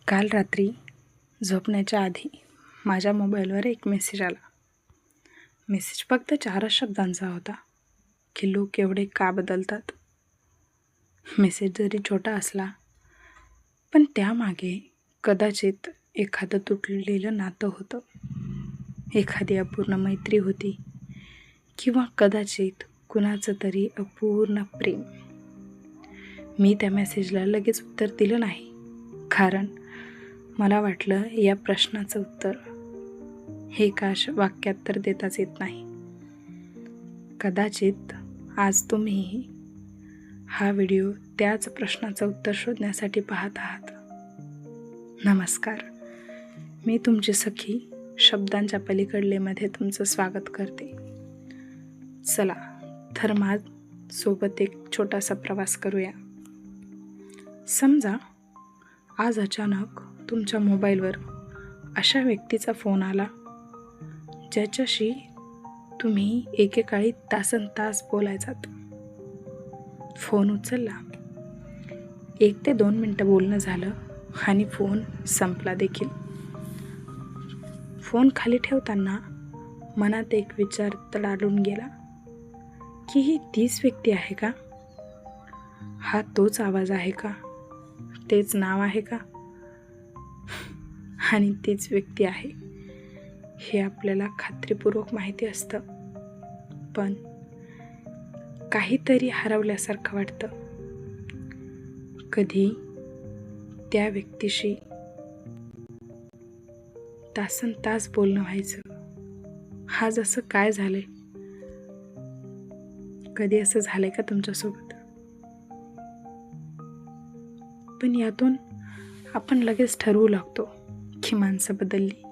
काल रात्री झोपण्याच्या आधी माझ्या मोबाईलवर एक मेसेज आला. मेसेज फक्त 4 शब्दांचा होता की लोक एवढे का बदलतात. मेसेज जरी छोटा असला पण त्यामागे कदाचित एखादं तुटलेलं नातं होतं, एखादी अपूर्ण मैत्री होती किंवा कदाचित कुणाचं तरी अपूर्ण प्रेम. मी त्या मेसेजला लगेच उत्तर दिलं नाही, कारण मला वाटलं या प्रश्नाचं उत्तर एका वाक्यात तर देताच येत नाही. कदाचित आज तुम्ही हा व्हिडिओ त्याच प्रश्नाचं उत्तर शोधण्यासाठी पाहत आहात. नमस्कार, मी तुमची सखी शब्दांच्या पलीकडलेमध्ये तुमचं स्वागत करते. चला तर माझ्यासोबत एक छोटासा प्रवास करूया. समजा आज अचानक तुमच्या मोबाईलवर अशा व्यक्तीचा फोन आला ज्याच्याशी तुम्ही एकेकाळी तासनतास बोलायचात. फोन उचलला, 1 ते 2 मिनटं बोलणं झालं आणि फोन संपला देखील. फोन खाली ठेवताना मनात एक विचार तडाडून गेला की ही तीच व्यक्ती आहे का? हा तोच आवाज आहे का? तेच नाव आहे का? आणि तीच व्यक्ती आहे हे आपल्याला खात्रीपूर्वक माहिती असतं, पण काहीतरी हरवल्यासारखं वाटतं. कधी त्या व्यक्तीशी तासनतास बोलणं व्हायचं. आज असं काय झालंय? कधी असं झालंय का तुमच्यासोबत? पण यातून आपण लगेच ठरवू लागतो की माणसं बदलली.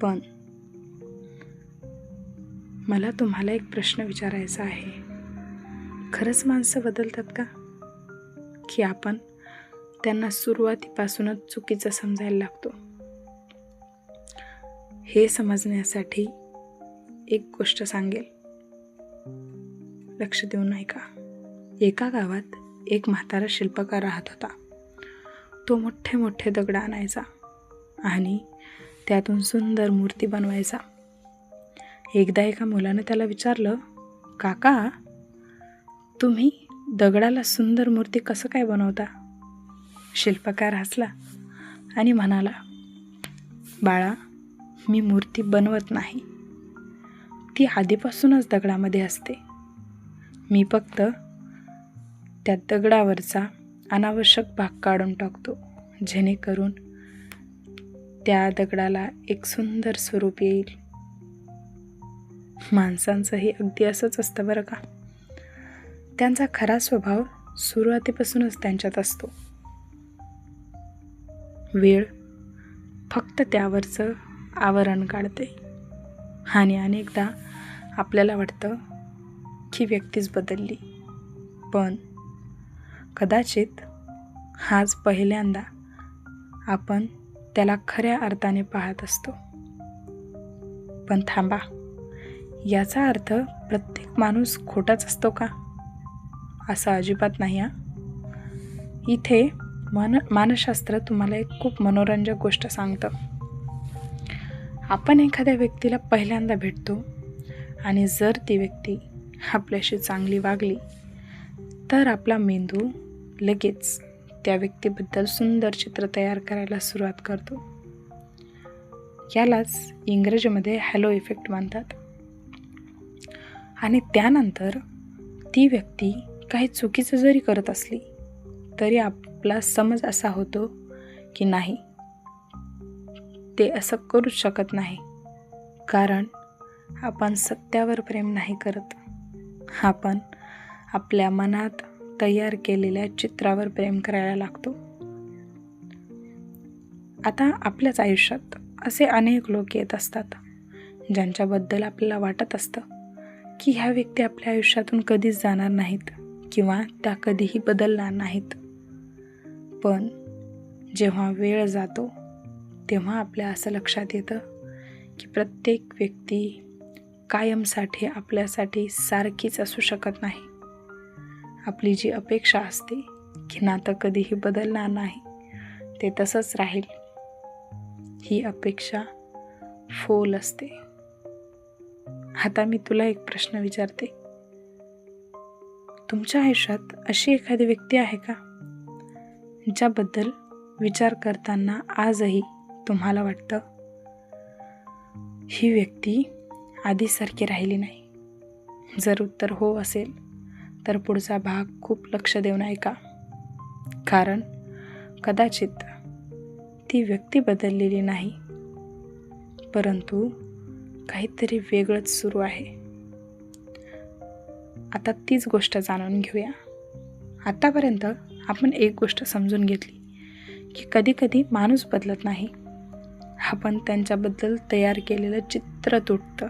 पण मला तुम्हाला एक प्रश्न विचारायचा आहे. खरंच माणसं बदलतात का? की आपण त्यांना सुरुवातीपासूनच चुकीचं समजायला लागतो? हे समजण्यासाठी एक गोष्ट सांगेल, लक्ष देऊन ऐका. एका गावात एक म्हातारा शिल्पकार राहत होता. तो मोठे मोठे दगड आणायचा आणि त्यातून सुंदर मूर्ती बनवायचा. एकदा एका मुलाने त्याला विचारलं, काका, तुम्ही दगडाला सुंदर मूर्ती कसं काय बनवता? शिल्पकार हसला आणि म्हणाला, बाळा, मी मूर्ती बनवत नाही, ती आधीपासूनच दगडामध्ये असते. मी फक्त त्या दगडावरचा अनावश्यक भाग काढून टाकतो, जेणेकरून त्या दगडाला एक सुंदर स्वरूप येईल. माणसांचंही अगदी असंच असतं बरं का. त्यांचा खरा स्वभाव सुरुवातीपासूनच त्यांच्यात असतो. वेळ फक्त त्यावरचं आवरण काढते आणि अनेकदा आपल्याला वाटतं की व्यक्तीच बदलली, पण कदाचित आज पहिल्यांदा आपण त्याला खऱ्या अर्थाने पाहत असतो. पण थांबा, याचा अर्थ प्रत्येक माणूस खोटाच असतो का? असं अजिबात नाही. इथे मानसशास्त्र तुम्हाला एक खूप मनोरंजक गोष्ट सांगतं. आपण एखाद्या व्यक्तीला पहिल्यांदा भेटतो आणि जर ती व्यक्ती आपल्याशी चांगली वागली तर आपला मेंदू लगेच त्या व्यक्तीबद्दल सुंदर चित्र तयार करायला सुरुवात करतो. यालाच इंग्रजीमध्ये हॅलो इफेक्ट म्हणतात. आणि त्यानंतर ती व्यक्ती काही चुकीचं जरी करत असली तरी आपला समज असा होतो की नाही, ते असं करूच शकत नाही, कारण आपण सत्यावर प्रेम नाही करत, आपण आपल्या मनात तयार केलेल्या चित्रावर प्रेम करायला लागतो. आता आपल्याच आयुष्यात असे अनेक लोक येत असतात ज्यांच्याबद्दल आपल्याला वाटत असतं की ह्या व्यक्ती आपल्या आयुष्यातून कधीच जाणार नाहीत किंवा त्या कधीही बदलणार नाहीत. पण जेव्हा वेळ जातो तेव्हा आपल्या असं लक्षात येतं की प्रत्येक व्यक्ती कायमसाठी आपल्यासाठी सारखीच असू शकत नाही. आपली जी अपेक्षा असते की नातं कधीही बदलणार नाही, ते तसंच राहील ही अपेक्षा फोल असते. आता मी तुला एक प्रश्न विचारते, तुमच्या आयुष्यात अशी एखादी व्यक्ती आहे का ज्याबद्दल विचार करताना आजही तुम्हाला वाटतं ही व्यक्ती आधीसारखी राहिली नाही? जर उत्तर हो असेल तर पुढचा भाग खूप लक्ष देऊन ऐका, कारण कदाचित ती व्यक्ती बदललेली नाही, परंतु काहीतरी वेगळंच सुरू आहे. आता तीच गोष्ट जाणून घेऊया. आतापर्यंत आपण एक गोष्ट समजून घेतली की कधीकधी माणूस बदलत नाही, आपण त्यांच्याबद्दल तयार केलेलं चित्र तुटतं.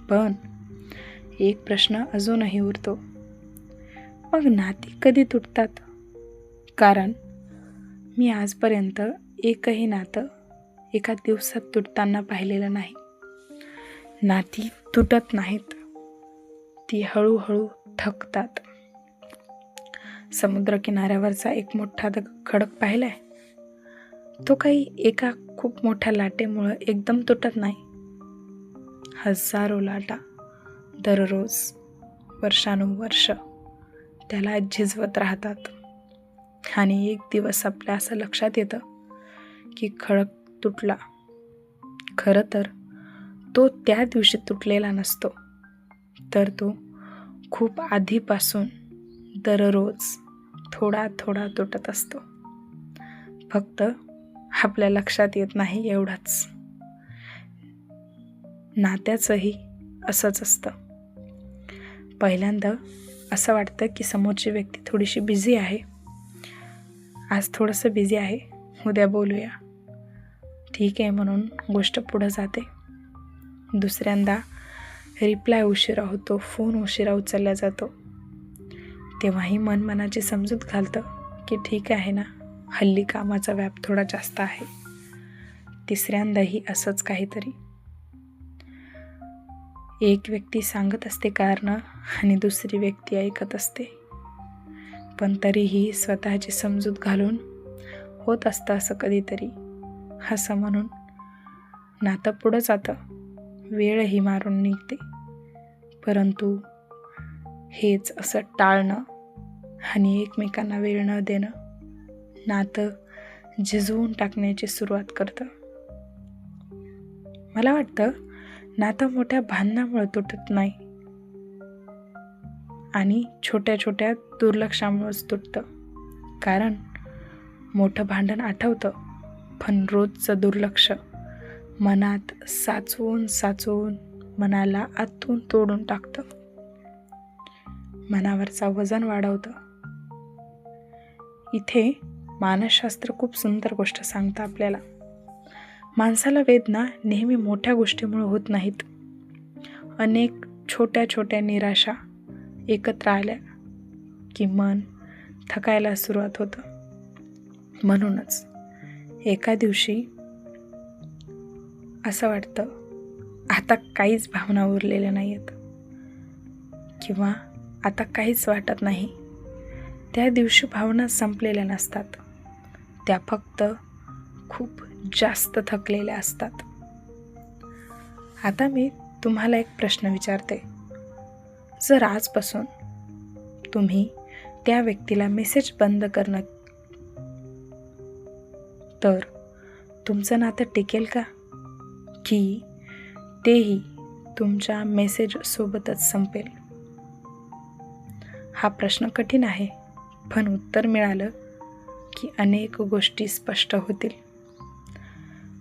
पण एक प्रश्न अजूनही उरतो, मग नाती कधी तुटतात? कारण मी आजपर्यंत एकही नातं एका दिवसात तुटताना पाहिलेलं नाही. नाती तुटत नाहीत, ती हळूहळू थकतात. समुद्रकिनाऱ्यावरचा एक मोठा खडक पाहिलाय? तो काही एका खूप मोठ्या लाटेमुळे एकदम तुटत नाही. हजारो लाटा दररोज वर्षानुवर्ष त्याला झिजवत राहतात आणि एक दिवस आपल्या असं लक्षात येतं की खडक तुटला. खरं तर तो त्या दिवशी तुटलेला नसतो, तर तो खूप आधीपासून दररोज थोडा थोडा तुटत असतो. फक्त आपल्या लक्षात येत नाही एवढंच. नात्याचंही असंच असतं. पहिल्यांदा असं वाटतं की समोरची व्यक्ती थोडीशी बिझी आहे, आज थोडंसं बिझी आहे, उद्या बोलूया, ठीक आहे म्हणून गोष्ट पुढं जाते. दुसऱ्यांदा रिप्लाय उशिरा होतो, फोन उशिरा उचलला जातो, तेव्हाही मन मनाची समजूत घालतं की ठीक आहे ना, हल्ली कामाचा व्याप थोडा जास्त आहे. तिसऱ्यांदाही असंच काहीतरी. एक व्यक्ती सांगत असते कारणं आणि दुसरी व्यक्ती ऐकत असते, पण तरीही स्वतःची समजूत घालून होत असतं असं कधीतरी. असं म्हणून नातं पुढं जातं, वेळही मारून निघते, परंतु हेच असं टाळणं आणि एकमेकांना वेळ न देणं नातं झिजवून टाकण्याची सुरुवात करतं. मला वाटतं नातं मोठ्या भांडणामुळे तुटत नाही आणि छोट्या छोट्या दुर्लक्षामुळेच तुटतं. कारण मोठं भांडण आठवतं, पण रोजचं दुर्लक्ष मनात साचवून साचवून मनाला आतून तोडून टाकतं, मनावरचा वजन वाढवतं. इथे मानसशास्त्र खूप सुंदर गोष्ट सांगतं आपल्याला. माणसाला वेदना नेहमी मोठ्या गोष्टीमुळे होत नाहीत. अनेक छोट्या छोट्या निराशा एकत्र आल्या की मन थकायला सुरुवात होतं. म्हणूनच एका दिवशी असं वाटतं आता काहीच भावना उरलेल्या नाही आहेत किंवा आता काहीच वाटत नाही. त्या दिवशी भावना संपलेल्या नसतात, त्या फक्त खूप जास्त थकलेल्या असतात. आता मी तुम्हाला एक प्रश्न विचारते, जर आजपासून तुम्ही त्या व्यक्तीला मेसेज बंद करणं तर तुमचं नातं टिकेल का, की तेही तुमच्या मेसेज सोबतच संपेल? हा प्रश्न कठीण आहे, पण उत्तर मिळालं की अनेक गोष्टी स्पष्ट होतील.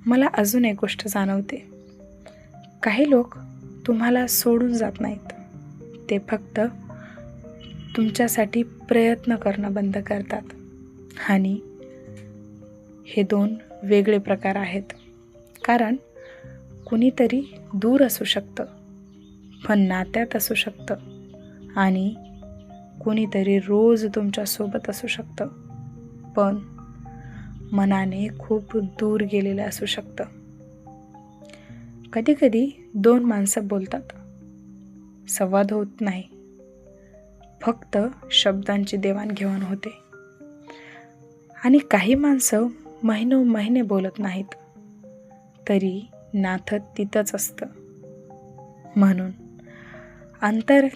मला अजून एक गोष्ट जाणवते, काही लोक तुम्हाला सोडून जात नाहीत, ते फक्त तुमच्यासाठी प्रयत्न करणं बंद करतात. आणि हे दोन वेगळे प्रकार आहेत. कारण कुणीतरी दूर असू शकतं पण नात्यात असू शकतं, आणि कुणीतरी रोज तुमच्यासोबत असू शकतं पण मनाने खूप दूर गेलेलं असू शकतं. कधीकधी दोन माणसं बोलतात, संवाद होत नाही, फक्त शब्दांची देवाणघेवाण होते. आणि काही माणसं महिनोमहिने बोलत नाहीत, तरी नातं तिथंच असतं. म्हणून अंतर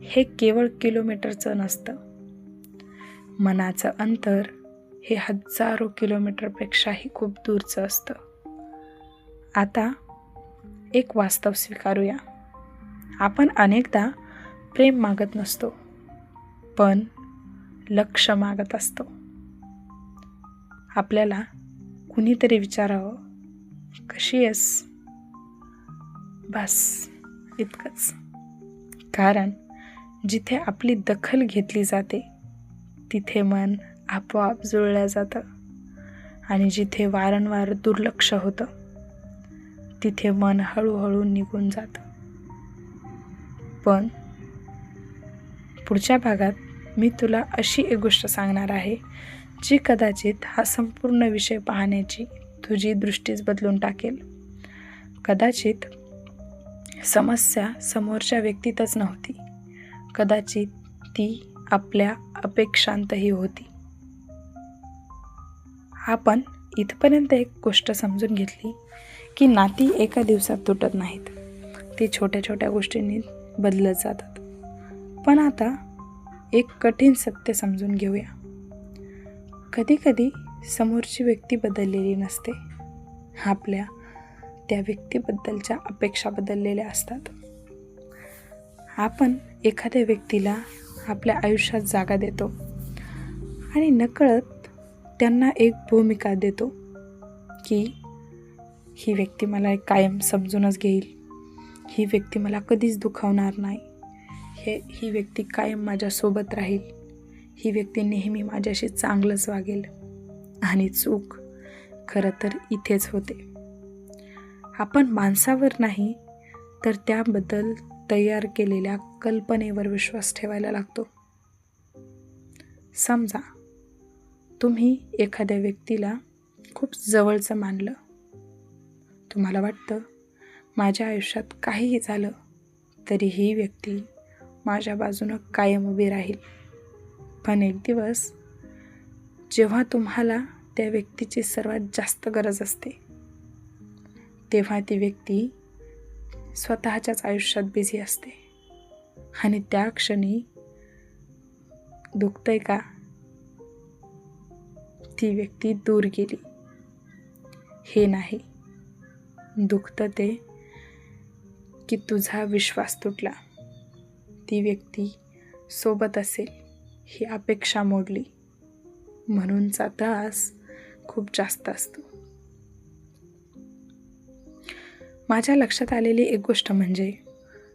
हे केवळ किलोमीटरचं नसतं. मनाचं अंतर हे हजारो किलोमीटरपेक्षाही खूप दूरचं असतं. आता एक वास्तव स्वीकारूया. आपण अनेकदा प्रेम मागत नसतो, पण लक्ष मागत असतो. आपल्याला कुणीतरी विचारावं, कशी आहेस? बस इतकंच. कारण जिथे आपली दखल घेतली जाते तिथे मन आपोआप जुळलं जातं, आणि जिथे वारंवार दुर्लक्ष होतं तिथे मन हळूहळू निघून जातं. पण पुढच्या भागात मी तुला अशी एक गोष्ट सांगणार आहे जी कदाचित हा संपूर्ण विषय पाहण्याची तुझी दृष्टीच बदलून टाकेल. कदाचित समस्या समोरच्या व्यक्तीतच नव्हती, कदाचित ती आपल्या अपेक्षांतही होती. आपण इथपर्यंत एक गोष्ट समजून घेतली की नाती एका दिवसात तुटत नाहीत, ती छोट्या छोट्या गोष्टींनी बदलत जातात. पण आता एक कठीण सत्य समजून घेऊया. कधीकधी समोरची व्यक्ती बदललेली नसते, आपल्या त्या व्यक्तीबद्दलच्या अपेक्षा बदललेल्या असतात. आपण एखाद्या व्यक्तीला आपल्या आयुष्यात जागा देतो आणि नकळत त्यांना एक भूमिका देतो की ही व्यक्ती मला कायम समजूनच घेईल, ही व्यक्ती मला कधीच दुखावणार नाही, ही व्यक्ती कायम माझ्यासोबत राहील, ही व्यक्ती नेहमी माझ्याशी चांगलंच वागेल. आणि चूक खरं तर इथेच होते. आपण माणसावर नाही तर त्याबद्दल तयार केलेल्या कल्पनेवर विश्वास ठेवायला लागतो. समजा तुम्ही एखाद्या व्यक्तीला खूप जवळचं मानलं. तुम्हाला वाटतं माझ्या आयुष्यात काहीही झालं तरी ही व्यक्ती माझ्या बाजूनं कायम उभी राहील. पण एक दिवस जेव्हा तुम्हाला त्या व्यक्तीची सर्वात जास्त गरज असते तेव्हा ती व्यक्ती स्वतःच्याच आयुष्यात बिझी असते, आणि त्या क्षणी दुखतंय का? ती व्यक्ती दूर गेली हे नाही, दुखतं ते की तुझा विश्वास तुटला. ती व्यक्ती सोबत असेल ही अपेक्षा मोडली, म्हणूनचा त्रास खूप जास्त असतो. माझ्या लक्षात आलेली एक गोष्ट म्हणजे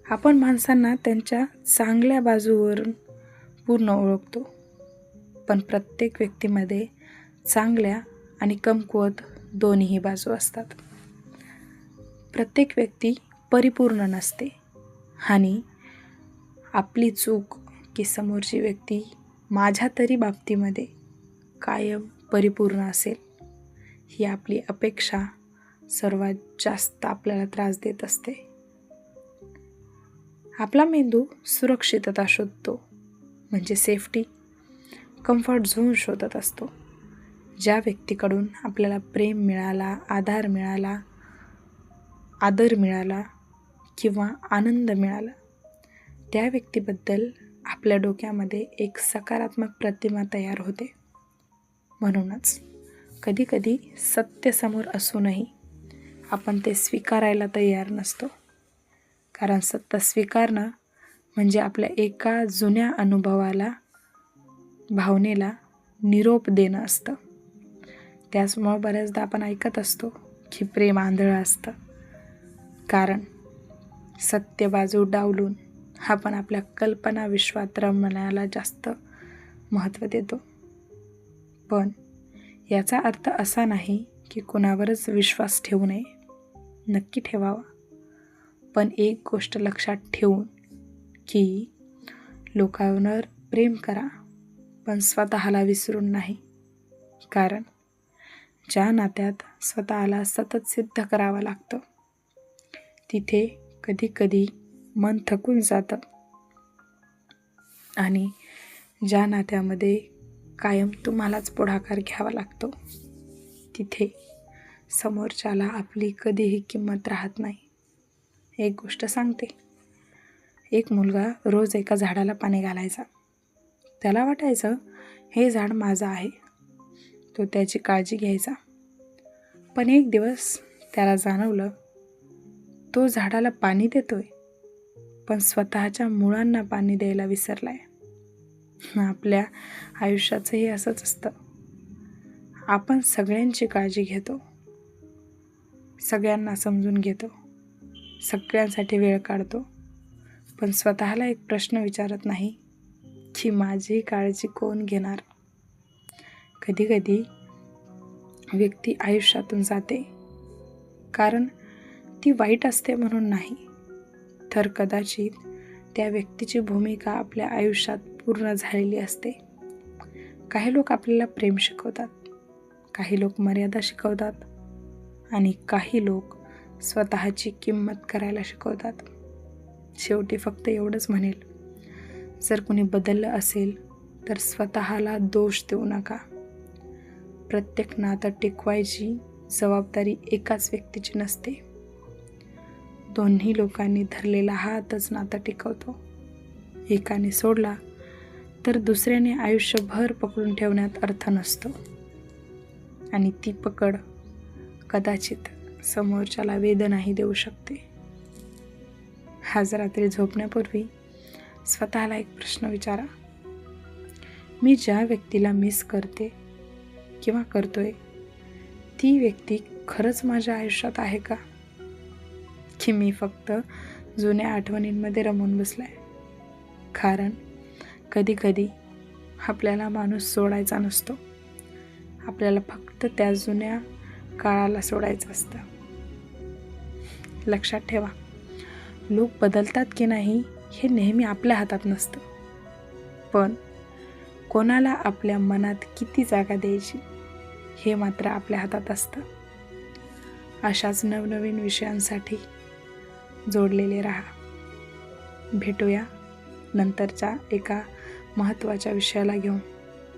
आपण माणसांना त्यांच्या चांगल्या बाजूवरून पूर्ण ओळखतो, पण प्रत्येक व्यक्तीमध्ये चांगल्या आणि कमकुवत दोन्हीही बाजू असतात. प्रत्येक व्यक्ती परिपूर्ण नसते, आणि आपली चूक की समोरची व्यक्ती माझ्या तरी बाबतीमध्ये कायम परिपूर्ण असेल ही आपली अपेक्षा सर्वात जास्त आपल्याला त्रास देत असते. आपला मेंदू सुरक्षितता शोधतो, म्हणजे सेफ्टी, कम्फर्ट झोन शोधत असतो. ज्या व्यक्तीकडून आपल्याला प्रेम मिळाला, आधार मिळाला, आदर मिळाला किंवा आनंद मिळाला, त्या व्यक्तीबद्दल आपल्या डोक्यामध्ये एक सकारात्मक प्रतिमा तयार होते. म्हणूनच कधीकधी सत्य समोर असूनही आपण ते स्वीकारायला तयार नसतो, कारण सत्य स्वीकारणं म्हणजे आपल्या एका जुन्या अनुभवाला, भावनेला निरोप देणं असतं. त्याचमुळे बऱ्याचदा आपण ऐकत असतो की प्रेम आंधळं असतं, कारण सत्य बाजू डावलून आपण आपल्या कल्पना विश्वात रमण्याला जास्त महत्त्व देतो. पण याचा अर्थ असा नाही की कुणावरच विश्वास ठेवू नये, नक्की ठेवावा, पण एक गोष्ट लक्षात ठेवून की लोकांवर प्रेम करा, पण स्वतःला विसरून नाही. कारण ज्या नात्यात स्वतःला सतत सिद्ध करावं लागतं तिथे कधीकधी मन थकून जातं, आणि ज्या नात्यामध्ये कायम तुम्हालाच पुढाकार घ्यावा लागतो तिथे समोरच्याला आपली कधीही किंमत राहत नाही. एक गोष्ट सांगते, एक मुलगा रोज एका झाडाला पाणी घालायचा. त्याला वाटायचं हे झाड माझं आहे, तो त्याची काळजी घ्यायचा. पण एक दिवस त्याला जाणवलं तो झाडाला पाणी देतोय पण स्वतःच्या मुळांना पाणी द्यायला विसरलाय. आपल्या आयुष्याचंही असंच असतं. आपण सगळ्यांची काळजी घेतो, सगळ्यांना समजून घेतो, सगळ्यांसाठी वेळ काढतो, पण स्वतःला एक प्रश्न विचारत नाही की माझी काळजी कोण घेणार. कधीकधी व्यक्ती आयुष्यातून जाते कारण ती वाईट असते म्हणून नाही, तर कदाचित त्या व्यक्तीची भूमिका आपल्या आयुष्यात पूर्ण झालेली असते. काही लोक आपल्याला प्रेम शिकवतात, काही लोक मर्यादा शिकवतात आणि काही लोक स्वतःची किंमत करायला शिकवतात. शेवटी फक्त एवढंच म्हणेल, जर कोणी बदललं असेल तर स्वतःला दोष देऊ नका. प्रत्येक नातं टिकवायची जबाबदारी एकाच व्यक्तीची नसते. दोन्ही लोकांनी धरलेला हातच नातं टिकवतो. एकाने सोडला तर दुसऱ्याने आयुष्यभर पकडून ठेवण्यात अर्थ नसतो आणि ती पकड कदाचित समोरच्याला वेदनाही देऊ शकते. आज रात्री झोपण्यापूर्वी स्वतःला एक प्रश्न विचारा, मी ज्या व्यक्तीला मिस करते किंवा करतोय ती व्यक्ती खरंच माझ्या आयुष्यात आहे का, की मी फक्त जुन्या आठवणींमध्ये रमून बसलाय. कारण कधी कधी आपल्याला माणूस सोडायचा नसतो, आपल्याला फक्त त्या जुन्या काळाला सोडायचं असतं. लक्षात ठेवा, लोक बदलतात की नाही हे नेहमी आपल्या हातात नसतं, पण कोणाला आपल्या मनात किती जागा द्यायची हे मात्र आपल्या हातात असतं. अशाच नवनवीन विषयांसाठी जोडलेले राहा. भेटूया नंतरच्या एका महत्त्वाच्या विषयाला घेऊन.